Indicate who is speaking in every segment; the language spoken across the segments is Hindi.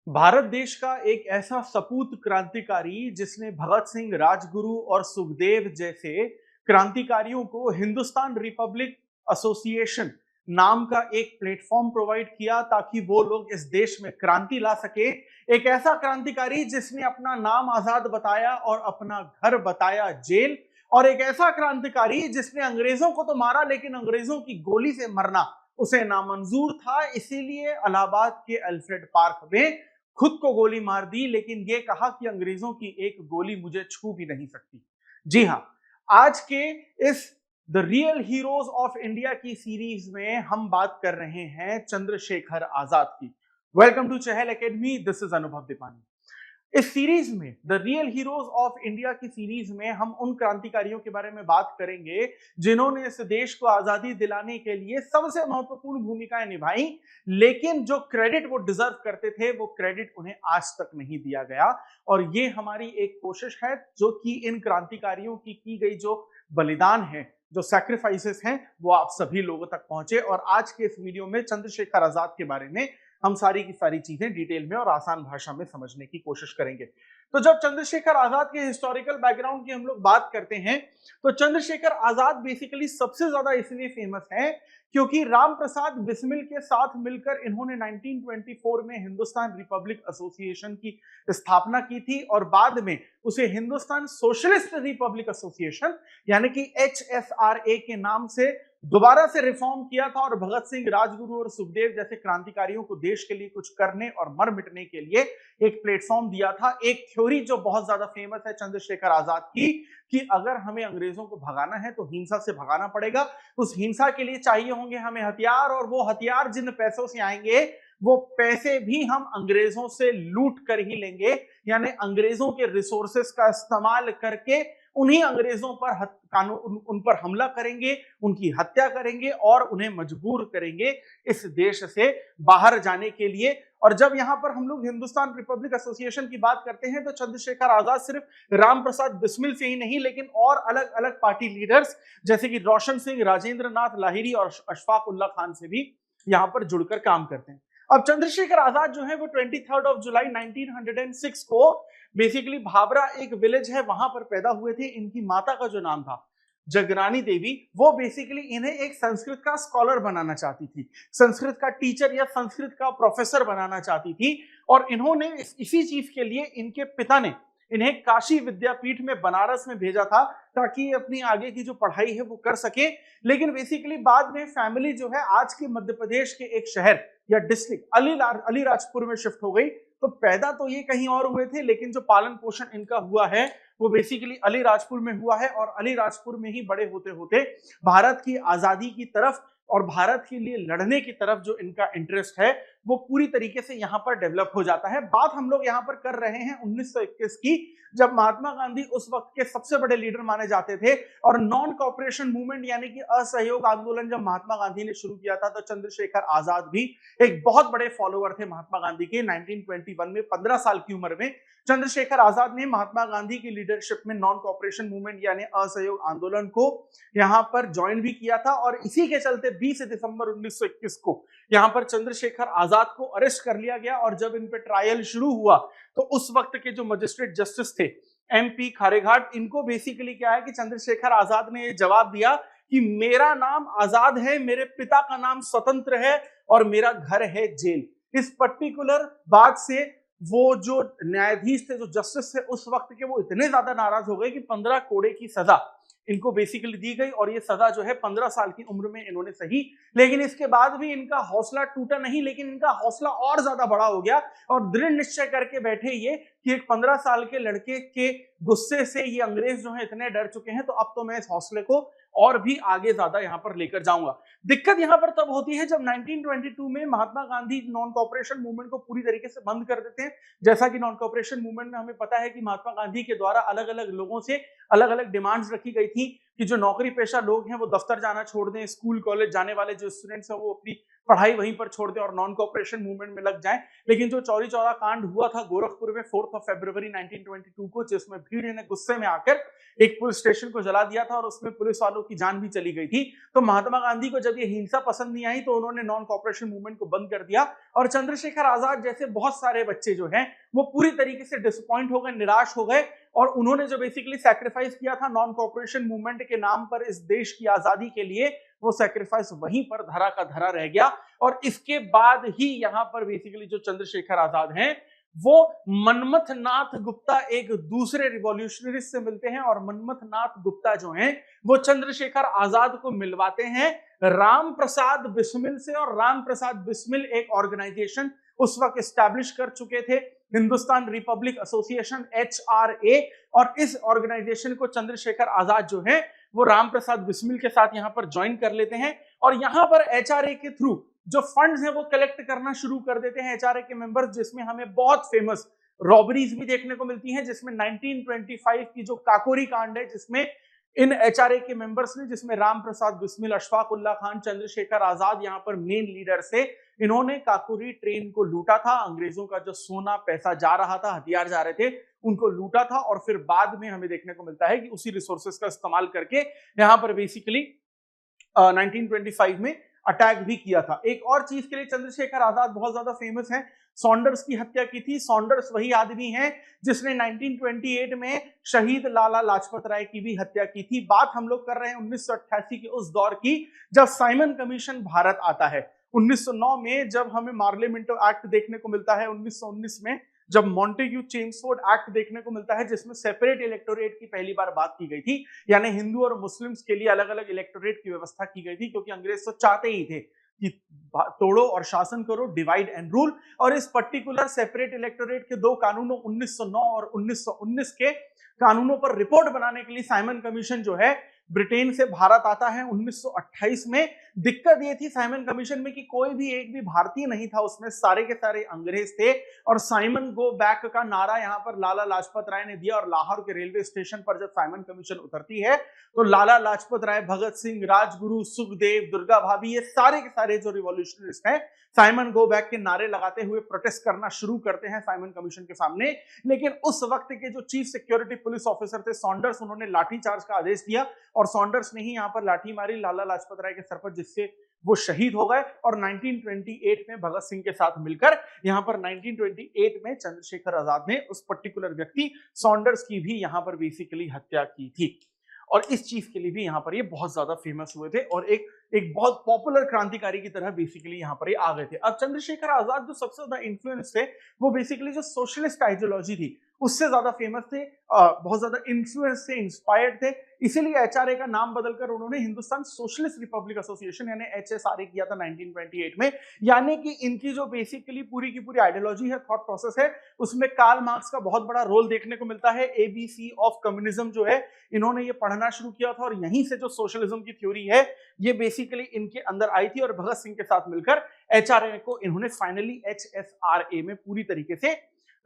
Speaker 1: भारत देश का एक ऐसा सपूत क्रांतिकारी जिसने भगत सिंह, राजगुरु और सुखदेव जैसे क्रांतिकारियों को हिंदुस्तान रिपब्लिक एसोसिएशन नाम का एक प्लेटफॉर्म प्रोवाइड किया ताकि वो लोग इस देश में क्रांति ला सके। एक ऐसा क्रांतिकारी जिसने अपना नाम आजाद बताया और अपना घर बताया जेल। और एक ऐसा क्रांतिकारी जिसने अंग्रेजों को तो मारा लेकिन अंग्रेजों की गोली से मरना उसे नामंजूर था, इसीलिए इलाहाबाद के अल्फ्रेड पार्क में खुद को गोली मार दी, लेकिन यह कहा कि अंग्रेजों की एक गोली मुझे छू भी नहीं सकती। जी हां, आज के इस the real heroes of India की सीरीज में हम बात कर रहे हैं चंद्रशेखर आजाद की। Welcome to Chahal academy, this is Anubhav Deepani. इस सीरीज में the real heroes of India की सीरीज में हम उन क्रांतिकारियों के बारे में बात करेंगे जिन्होंने इस देश को आजादी दिलाने के लिए सबसे महत्वपूर्ण भूमिकाएं निभाई, लेकिन जो क्रेडिट वो डिजर्व करते थे वो क्रेडिट उन्हें आज तक नहीं दिया गया। और ये हमारी एक कोशिश है जो कि इन क्रांतिकारियों की गई जो बलिदान है, जो सैक्रिफाइसेस हैं, वो आप सभी लोगों तक पहुंचे। और आज के इस वीडियो में चंद्रशेखर आजाद के बारे में हम सारी की सारी चीजें डिटेल में और आसान भाषा में समझने की कोशिश करेंगे। तो जब चंद्रशेखर आजाद के हिस्टोरिकल बैकग्राउंड की हम लोग बात करते हैं तो चंद्रशेखर आजाद बेसिकली सबसे ज्यादा इसलिए फेमस है क्योंकि राम प्रसाद बिस्मिल के साथ मिलकर इन्होंने 1924 में हिंदुस्तान रिपब्लिक एसोसिएशन की स्थापना की थी और बाद में उसे हिंदुस्तान सोशलिस्ट रिपब्लिक एसोसिएशन यानी कि HSRA के नाम से दोबारा से रिफॉर्म किया था। और भगत सिंह, राजगुरु और सुखदेव जैसे क्रांतिकारियों को देश के लिए कुछ करने और मर मिटने के लिए एक प्लेटफॉर्म दिया था। एक थ्योरी जो बहुत ज्यादा फेमस है चंद्रशेखर आजाद की कि अगर हमें अंग्रेजों को भगाना है तो हिंसा से भगाना पड़ेगा। उस हिंसा के लिए चाहिए होंगे हमें हथियार, और वो हथियार जिन पैसों से आएंगे वो पैसे भी हम अंग्रेजों से लूट कर ही लेंगे, यानी अंग्रेजों के रिसोर्सेस का इस्तेमाल करके उन्हीं अंग्रेजों पर कानून उन पर हमला करेंगे, उनकी हत्या करेंगे और उन्हें मजबूर करेंगे इस देश से बाहर जाने के लिए। और जब यहां पर हम लोग हिंदुस्तान रिपब्लिक एसोसिएशन की बात करते हैं तो चंद्रशेखर आजाद सिर्फ राम प्रसाद बिस्मिल से ही नहीं लेकिन और अलग अलग पार्टी लीडर्स जैसे कि रोशन सिंह, राजेंद्र नाथ लाहिरी और अशफाक उल्ला खान से भी यहां पर जुड़कर काम करते हैं। अब चंद्रशेखर आजाद जो है वो 23 जुलाई 1906 को बेसिकली भाबरा एक विलेज है वहां पर पैदा हुए थे। इनकी माता का जो नाम था जगरानी देवी, वो बेसिकली इन्हें एक संस्कृत का स्कॉलर बनाना चाहती थी, संस्कृत का टीचर या संस्कृत का प्रोफेसर बनाना चाहती थी। और इन्होंने इसी चीज के लिए इनके पिता ने इन्हें काशी विद्यापीठ में बनारस में भेजा था ताकि अपनी आगे की जो पढ़ाई है वो कर सके। लेकिन बेसिकली बाद में फैमिली जो है आज के मध्य प्रदेश के एक शहर या डिस्ट्रिक्ट अलीराजपुर में शिफ्ट हो गई। तो पैदा तो ये कहीं और हुए थे लेकिन जो पालन पोषण इनका हुआ है वो बेसिकली अलीराजपुर में हुआ है। और अलीराजपुर में ही बड़े होते होते भारत की आजादी की तरफ और भारत के लिए लड़ने की तरफ जो इनका इंटरेस्ट है वो पूरी तरीके से यहां पर डेवलप हो जाता है। बात हम लोग यहां पर कर रहे हैं 1921 की, जब महात्मा गांधी उस वक्त के सबसे बड़े लीडर माने जाते थे। और नॉन कॉपरेशन मूवमेंट यानी कि असहयोग आंदोलन जब महात्मा गांधी ने शुरू किया था तो चंद्रशेखर आजाद भी एक बहुत बड़े फॉलोअर थे महात्मा गांधी के। 1921 में 15 साल की उम्र में चंद्रशेखर आजाद ने महात्मा गांधी की लीडरशिप में नॉन कॉपरेशन मूवमेंट यानी असहयोग आंदोलन को यहां पर ज्वाइन भी किया था। और इसी के चलते 20 दिसंबर 1921 को यहां पर चंद्रशेखर आजाद को अरेस्ट कर लिया गया। और जब इन पे ट्रायल शुरू हुआ तो उस वक्त के जो मजिस्ट्रेट जस्टिस थे MP खारेघाट, इनको बेसिकली क्या है कि चंद्रशेखर आजाद ने ये जवाब दिया कि मेरा नाम आजाद है, मेरे पिता का नाम स्वतंत्र है और मेरा घर है जेल। इस पर्टिकुलर बात से वो जो न्यायाधीश थे, जो जस्टिस थे उस वक्त के, वो इतने ज्यादा नाराज हो गए कि 15 कोड़े की सजा इनको बेसिकली दी गई। और ये सजा जो है 15 साल की उम्र में इन्होंने सही। लेकिन इसके बाद भी इनका हौसला टूटा नहीं, लेकिन इनका हौसला और ज्यादा बड़ा हो गया और दृढ़ निश्चय करके बैठे ये कि एक 15 साल के लड़के के गुस्से से ये अंग्रेज जो है इतने डर चुके हैं, तो अब तो मैं इस हौसले को और भी आगे ज्यादा यहां पर लेकर जाऊंगा। दिक्कत यहां पर तब होती है जब 1922 में Mahatma Gandhi non cooperation movement को पूरी तरीके से बंद कर देते हैं। जैसा कि नॉन कॉपरेशन मूवमेंट में हमें पता है कि महात्मा गांधी के द्वारा अलग अलग लोगों से अलग अलग डिमांड्स रखी गई थी कि जो नौकरी पेशा लोग हैं वो दफ्तर जाना छोड़ दें, स्कूल कॉलेज जाने वाले जो स्टूडेंट्स हैं वो अपनी पढ़ाई वहीं पर छोड़ दें और नॉन कॉपरेशन मूवमेंट में लग जाएं। लेकिन जो चौरी चौरा कांड हुआ था गोरखपुर में 4 फरवरी 1922 को, जिसमें भीड़ ने गुस्से में आकर एक पुलिस स्टेशन को जला दिया था और उसमें पुलिस वालों की जान भी चली गई थी, तो महात्मा गांधी को जब ये हिंसा पसंद नहीं आई तो उन्होंने नॉन कॉपरेशन मूवमेंट को बंद कर दिया। और चंद्रशेखर आजाद जैसे बहुत सारे बच्चे जो हैं वो पूरी तरीके से डिसअपॉइंट हो गए, निराश हो गए, और उन्होंने जो बेसिकली सैक्रिफाइस किया था नॉन कॉपरेशन मूवमेंट के नाम पर इस देश की आजादी के लिए, वो सैक्रिफाइस वहीं पर धरा का धरा रह गया। और इसके बाद ही यहां पर बेसिकली जो चंद्रशेखर आजाद हैं वो मनमथ नाथ गुप्ता एक दूसरे रिवॉल्यूशनरिस्ट से मिलते हैं, और मनमथ नाथ गुप्ता जो हैं वो चंद्रशेखर आजाद को मिलवाते हैं राम प्रसाद बिस्मिल से। और राम प्रसाद बिस्मिल एक ऑर्गेनाइजेशन उस वक्त एस्टैब्लिश कर चुके थे, हिंदुस्तान रिपब्लिक एसोसिएशन HRA, और इस ऑर्गेनाइजेशन को चंद्रशेखर आजाद जो है वो राम प्रसाद बिस्मिल के साथ यहां पर ज्वाइन कर लेते हैं। और यहां पर HRA के थ्रू जो फंड्स हैं वो कलेक्ट करना शुरू कर देते हैं HRA के मेंबर्स, जिसमें हमें बहुत फेमस रॉबरीज भी देखने को मिलती हैं, जिसमें 1925 की जो काकोरी कांड है, जिसमें इन HRA के मेंबर्स ने, जिसमें राम प्रसाद बिस्मिल, अशफाक उल्ला खान, चंद्रशेखर आजाद यहां पर मेन लीडर से, इन्होंने काकोरी ट्रेन को लूटा था। अंग्रेजों का जो सोना पैसा जा रहा था, हथियार जा रहे थे, उनको लूटा था। और फिर बाद में हमें देखने को मिलता है कि उसी रिसोर्सेस का इस्तेमाल करके यहां पर बेसिकली 1925 में अटैक भी किया था। एक और चीज के लिए चंद्रशेखर आजाद बहुत ज्यादा फेमस है, सॉन्डर्स की हत्या की थी। सॉन्डर्स वही आदमी है जिसने 1928 में शहीद लाला लाजपत राय की भी हत्या की थी। बात हम लोग कर रहे हैं 1988 के उस दौर की जब साइमन कमीशन भारत आता है। 1909 में जब हमें मार्ले मिंटो एक्ट देखने को मिलता है, 1919 में जब मॉन्टेग्यू चेम्सफोर्ड एक्ट देखने को मिलता है, जिसमें सेपरेट इलेक्टोरेट की पहली बार बात की गई थी, यानी हिंदू और मुस्लिम्स के लिए अलग अलग इलेक्टोरेट की व्यवस्था की गई थी, क्योंकि अंग्रेज तो चाहते ही थे कि तोड़ो और शासन करो, डिवाइड एंड रूल। और इस पर्टिकुलर सेपरेट इलेक्टोरेट के दो कानूनों 1909 और 1919 के कानूनों पर रिपोर्ट बनाने के लिए साइमन कमीशन जो है ब्रिटेन से भारत आता है 1928 में। दिक्कत ये थी साइमन कमीशन में कि कोई भी एक भी भारतीय नहीं था उसमें, सारे के सारे अंग्रेज थे। और साइमन गो बैक का नारा यहां पर लाला लाजपत राय ने दिया, और लाहौर के रेलवे स्टेशन पर जब साइमन कमीशन उतरती है तो लाला लाजपत राय, भगत सिंह, राजगुरु, सुखदेव, दुर्गा भाभी, ये सारे के सारे जो रिवॉल्यूशनरिस्ट हैं साइमन गो बैक के नारे लगाते हुए प्रोटेस्ट करना शुरू करते हैं साइमन कमीशन के सामने। लेकिन उस वक्त के जो चीफ सिक्योरिटी पुलिस ऑफिसर थे सॉन्डर्स, उन्होंने लाठीचार्ज का आदेश दिया, और सॉन्डर्स ने ही यहां पर लाठी मारी लाला लाजपत राय के सर पर, जिससे वो शहीद हो गए। और 1928 में भगत सिंह के साथ मिलकर यहां पर 1928 में चंद्रशेखर आजाद ने उस पर्टिकुलर व्यक्ति सॉन्डर्स की भी यहां पर बेसिकली हत्या की थी। और इस चीज के लिए भी यहां पर ये बहुत ज्यादा फेमस हुए थे और एक बहुत पॉपुलर क्रांतिकारी की तरह बेसिकली यहां पर ये आ गए थे। अब चंद्रशेखर आजाद जो सबसे ज्यादा इन्फ्लुएंस थे वो बेसिकली जो सोशलिस्ट आइडियोलॉजी थी उससे ज्यादा फेमस थे, बहुत ज्यादा इन्फ्लुएंस से इंस्पायर्ड थे। इसीलिए HRA का नाम बदलकर उन्होंने हिंदुस्तान सोशलिस्ट रिपब्लिक एसोसिएशन यानी HSRA किया था 1928 में। यानी कि इनकी जो बेसिकली पूरी की पूरी आइडियोलॉजी है, थॉट प्रोसेस है, उसमें कार्ल मार्क्स का बहुत बड़ा रोल देखने को मिलता है। ABC ऑफ कम्युनिज्म जो है इन्होंने ये पढ़ना शुरू किया था, और यहीं से जो सोशलिज्म की थ्योरी है ये बेसिकली इनके अंदर आई थी। और भगत सिंह के साथ मिलकर HRA को इन्होंने फाइनली HSRA में पूरी तरीके से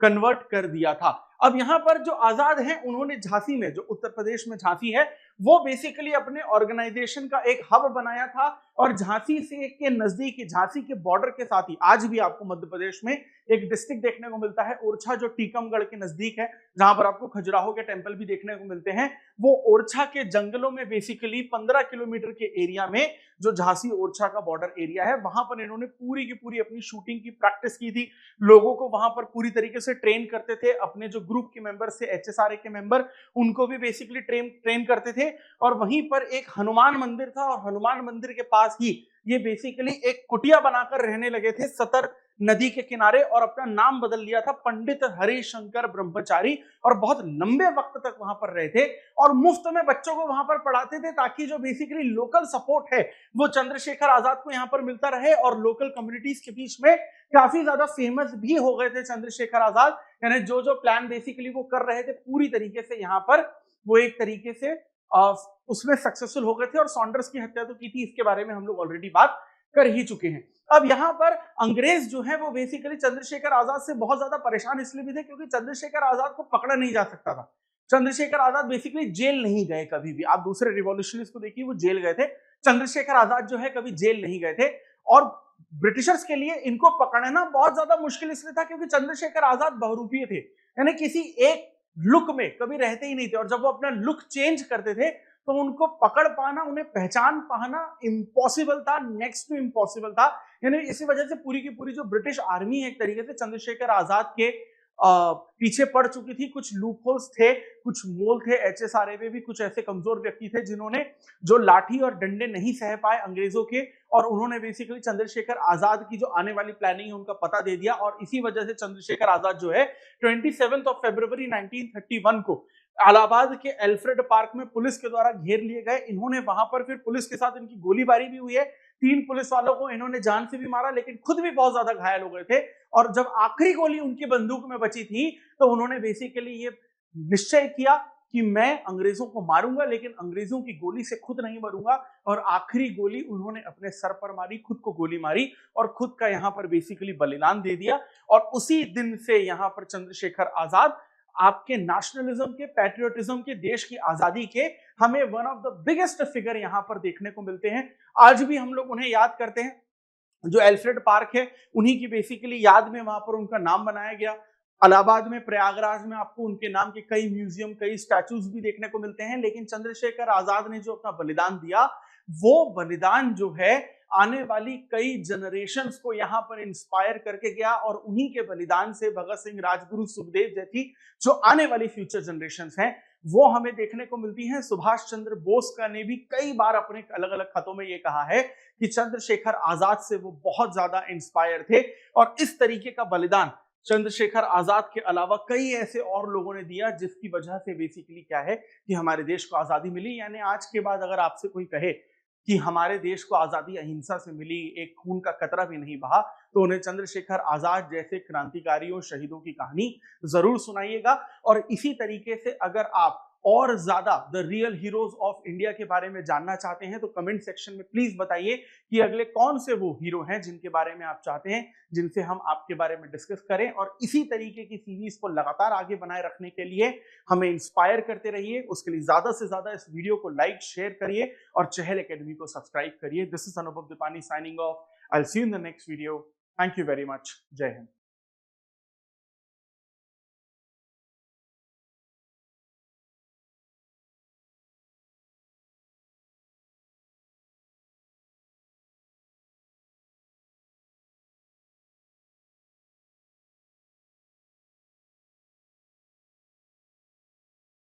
Speaker 1: कन्वर्ट कर दिया था। अब यहां पर जो आजाद हैं उन्होंने झांसी में, जो उत्तर प्रदेश में झांसी है, वो बेसिकली अपने ऑर्गेनाइजेशन का एक हब बनाया था। और झांसी से के नजदीक, झांसी के बॉर्डर के साथ ही आज भी आपको मध्य प्रदेश में एक डिस्ट्रिक्ट देखने को मिलता है ओरछा, जो टीकमगढ़ के नजदीक है, जहां पर आपको खजुराहो के टेंपल भी देखने को मिलते हैं। वो ओरछा के जंगलों में बेसिकली 15 किलोमीटर के एरिया में जो झांसी ओरछा का बॉर्डर एरिया है, वहां पर इन्होंने पूरी की पूरी अपनी शूटिंग की प्रैक्टिस की थी। लोगों को वहां पर पूरी तरीके से ट्रेन करते थे। अपने जो ग्रुप के मेंबर से HSRA के मेंबर, उनको भी बेसिकली ट्रेन करते थे। और वहीं पर एक हनुमान मंदिर था, और हनुमान मंदिर के पास ही ये बेसिकली एक कुटिया बनाकर रहने लगे थे सतर नदी के किनारे, और अपना नाम बदल लिया था पंडित हरिशंकर ब्रह्मचारी। और बहुत लंबे वक्त तक वहां पर रहे थे और मुफ्त में बच्चों को वहां पर पढ़ाते थे, ताकि जो बेसिकली लोकल सपोर्ट है वो चंद्रशेखर आजाद को यहां पर मिलता रहे। और लोकल कम्युनिटीज के बीच में काफी ज्यादा फेमस भी हो गए थे चंद्रशेखर आजाद। यानी जो जो प्लान बेसिकली वो कर रहे थे पूरी तरीके से यहाँ पर वो एक तरीके से उसमें सक्सेसफुल हो गए थे। और सॉन्डर्स की हत्या तो की थी, इसके बारे में हम लोग ऑलरेडी बात कर ही चुके हैं। अब यहाँ पर अंग्रेज जो है वो बेसिकली चंद्रशेखर आजाद से बहुत ज्यादा परेशान इसलिए भी थे क्योंकि चंद्रशेखर आजाद को पकड़ा नहीं जा सकता था। चंद्रशेखर आजाद बेसिकली जेल नहीं गए कभी भी। आप दूसरे रिवॉल्यूशनरिस्ट को देखिए, वो जेल गए थे, चंद्रशेखर आजाद जो है कभी जेल नहीं गए थे। और ब्रिटिशर्स के लिए इनको पकड़ना बहुत ज्यादा मुश्किल इसलिए था क्योंकि चंद्रशेखर आजाद बहुरूपीय थे, यानी किसी एक लुक में कभी रहते ही नहीं थे, और जब वो अपना लुक चेंज करते थे तो उनको पकड़ पाना, उन्हें पहचान पाना इम्पॉसिबल था, नेक्स्ट टू इम्पॉसिबल था। यानी इसी वजह से पूरी की पूरी जो ब्रिटिश आर्मी है एक तरीके से चंद्रशेखर आजाद के पीछे पड़ चुकी थी। कुछ लूपहोल्स थे, कुछ मोल थे, एचएसआरए में भी कुछ ऐसे कमजोर व्यक्ति थे जिन्होंने जो लाठी और डंडे नहीं सह पाए अंग्रेजों के, और उन्होंने बेसिकली चंद्रशेखर आजाद की जो आने वाली प्लानिंग है उनका पता दे दिया, और इसी वजह से चंद्रशेखर आजाद जो है 27 फरवरी 1931 को इलाहाबाद के एल्फ्रेड पार्क में पुलिस के द्वारा घेर लिए गए। इन्होंने वहां पर फिर पुलिस के साथ इनकी गोलीबारी भी हुई है, 3 पुलिस वालों को इन्होंने जान से भी मारा, लेकिन खुद भी बहुत ज्यादा घायल हो गए थे। और जब आखिरी गोली उनकी बंदूक में बची थी तो उन्होंने बेसिकली ये निश्चय किया कि मैं अंग्रेजों को मारूंगा, लेकिन अंग्रेजों की गोली से खुद नहीं मरूंगा। और आखिरी गोली उन्होंने अपने सर पर मारी, खुद को गोली मारी और खुद का यहां पर बेसिकली बलिदान दे दिया। और उसी दिन से यहां पर चंद्रशेखर आजाद आपके नेशनलिज्म के, पैट्रियोटिज्म के, देश की आजादी के हमें one of the biggest figure यहां पर देखने को मिलते हैं। आज भी हम लोग उन्हें याद करते हैं। जो एल्फ्रेड पार्क है उन्हीं की बेसिकली याद में वहां पर उनका नाम बनाया गया। इलाहाबाद में, प्रयागराज में आपको उनके नाम के कई म्यूजियम, कई स्टैचूज भी देखने को मिलते हैं। लेकिन चंद्रशेखर आजाद ने जो अपना बलिदान दिया, वो बलिदान जो है आने वाली कई जनरेशंस को यहां पर इंस्पायर करके गया, और उन्हीं के बलिदान से भगत सिंह, राजगुरु, सुखदेव जैसी जो आने वाली फ्यूचर जनरेशंस हैं वो हमें देखने को मिलती हैं। सुभाष चंद्र बोस का ने भी कई बार अपने अलग अलग खतों में ये कहा है कि चंद्रशेखर आजाद से वो बहुत ज्यादा इंस्पायर थे, और इस तरीके का बलिदान चंद्रशेखर आजाद के अलावा कई ऐसे और लोगों ने दिया, जिसकी वजह से बेसिकली क्या है कि हमारे देश को आजादी मिली। यानी आज के बाद अगर आपसे कोई कहे कि हमारे देश को आजादी अहिंसा से मिली, एक खून का कतरा भी नहीं बहा, तो उन्हें चंद्रशेखर आजाद जैसे क्रांतिकारियों, शहीदों की कहानी जरूर सुनाइएगा। और इसी तरीके से अगर आप और ज्यादा the real heroes of India के बारे में जानना चाहते हैं तो कमेंट सेक्शन में प्लीज बताइए कि अगले कौन से वो हीरो हैं जिनके बारे में आप चाहते हैं जिनसे हम आपके बारे में डिस्कस करें। और इसी तरीके की सीरीज को लगातार आगे बनाए रखने के लिए हमें इंस्पायर करते रहिए। उसके लिए ज्यादा से ज्यादा इस वीडियो को लाइक, शेयर करिए और चहल एकेडमी को सब्सक्राइब करिए। This is Anubhav Deepani signing off. I will see you in the next video. Thank you very much. जय हिंद।